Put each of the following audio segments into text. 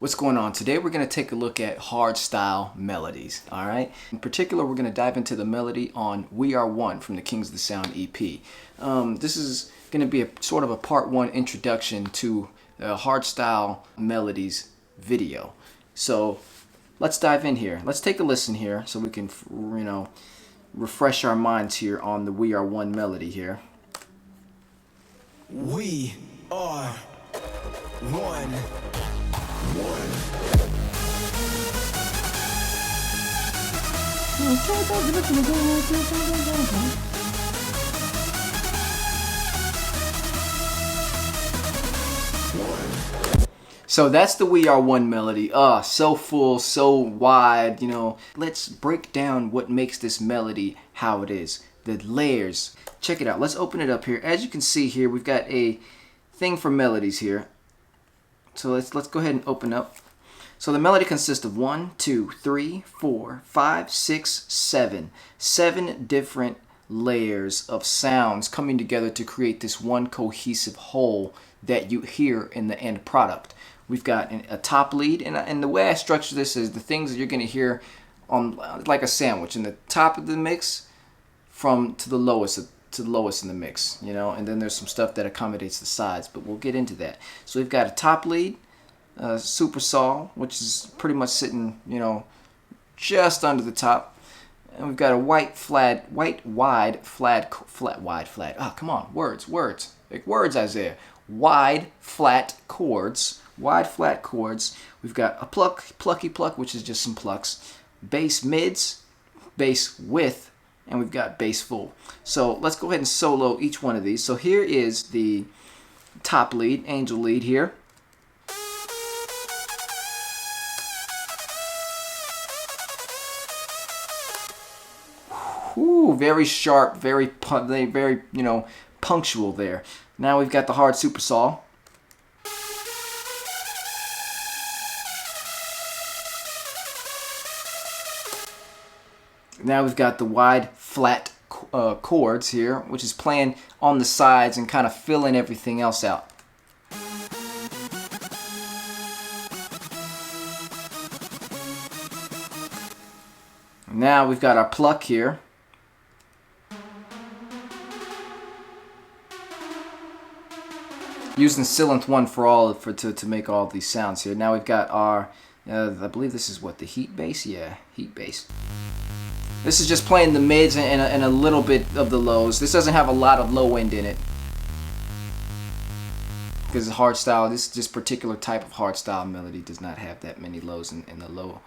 What's going on? Today we're going to take a look at hardstyle melodies, all right? In particular, we're going to dive into the melody on We Are One from the Kings of the Sound EP. This is going to be a sort of a part one introduction to hardstyle melodies video. So let's dive in here. Let's take a listen here so we can, refresh our minds here on the We Are One melody here. We are one. So that's the We Are One melody. So full, so wide, Let's break down what makes this melody how it is. The layers. Check it out. Let's open it up here. As you can see here, we've got a thing for melodies here. So let's go ahead and open up. So the melody consists of 1, 2, 3, 4, 5, 6, 7. 7 different layers of sounds coming together to create this one cohesive whole that you hear in the end product. We've got a top lead, and the way I structure this is the things that you're going to hear on like a sandwich. In the top of the mix to the lowest in the mix, and then there's some stuff that accommodates the sides, but we'll get into that. So we've got a top lead, super saw, which is pretty much sitting, just under the top, and we've got a wide flat. Oh, come on, words, like words, Isiah. Wide flat chords. We've got a plucky pluck, which is just some plucks, bass mids, bass width, and we've got bass full. So let's go ahead and solo each one of these. So here is the top lead, angel lead here. Ooh, very sharp, very punctual there. Now we've got the hard super saw. Now we've got the wide flat chords here, which is playing on the sides and kind of filling everything else out. Now we've got our pluck here. Using Sylenth 1 to make all these sounds here. Now we've got our, I believe this is what, the heat bass? Yeah, heat bass. This is just playing the mids and a little bit of the lows. This doesn't have a lot of low end in it, because it's hardstyle. This particular type of hardstyle melody does not have that many lows in the low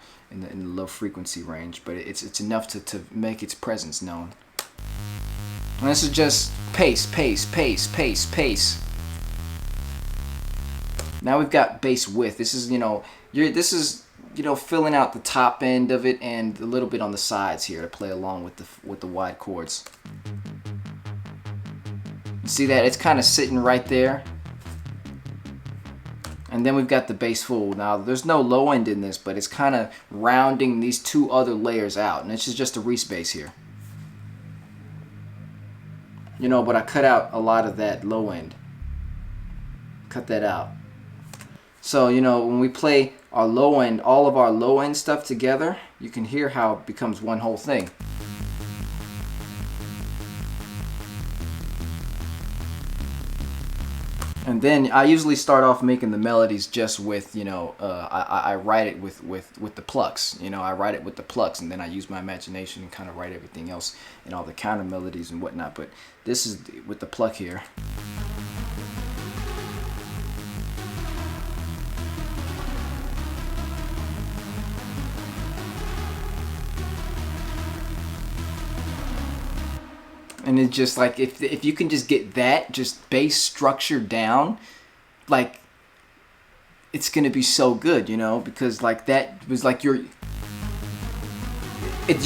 frequency range, but it's enough to make its presence known. And this is just pace. Now we've got bass width. This is filling out the top end of it and a little bit on the sides here to play along with the wide chords. You see that? It's kind of sitting right there. And then we've got the bass full. Now there's no low end in this, but it's kind of rounding these two other layers out. And this is just a Reese bass here. But I cut out a lot of that low end. Cut that out. So, when we play our low end, all of our low end stuff together, you can hear how it becomes one whole thing. And then I usually start off making the melodies just with, I write it with the plucks. I write it with the plucks, and then I use my imagination and kind of write everything else and all the counter melodies and whatnot. But this is with the pluck here. And it's just like, if you can just get that, just bass structure down, like, it's going to be so good, because like that was like you're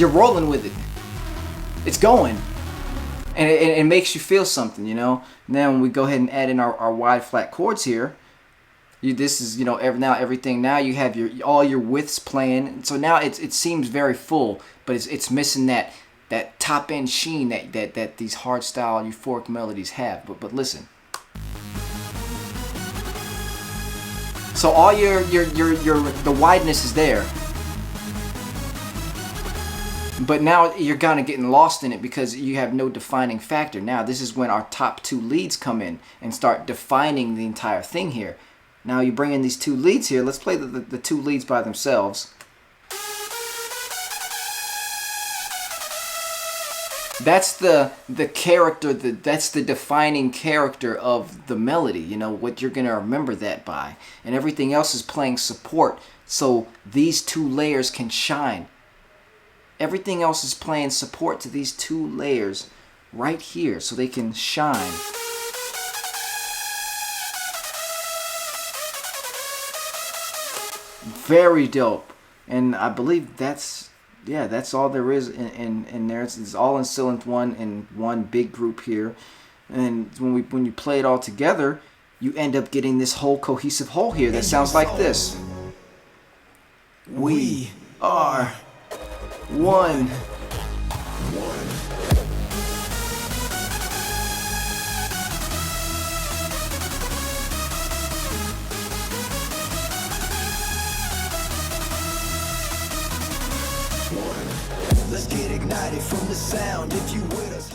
rolling with it. It's going. And it makes you feel something, Now when we go ahead and add in our wide flat chords here, this is, now everything, now you have all your widths playing. So now it seems very full, but it's missing that top end sheen that these hardstyle euphoric melodies have. But listen. So all the wideness is there. But now you're kind of getting lost in it because you have no defining factor. Now this is when our top two leads come in and start defining the entire thing here. Now you bring in these two leads here. Let's play the two leads by themselves. That's the character, that's the defining character of the melody, you know, what you're going to remember that by. And everything else is playing support so these two layers can shine. Everything else is playing support to these two layers right here so they can shine. Very dope. And I believe that's all there is in there. It's all in Cylinth 1 in one big group here. And when you play it all together, you end up getting this whole cohesive whole here that sounds like this. We are One. Let's get ignited from the sound if you with us.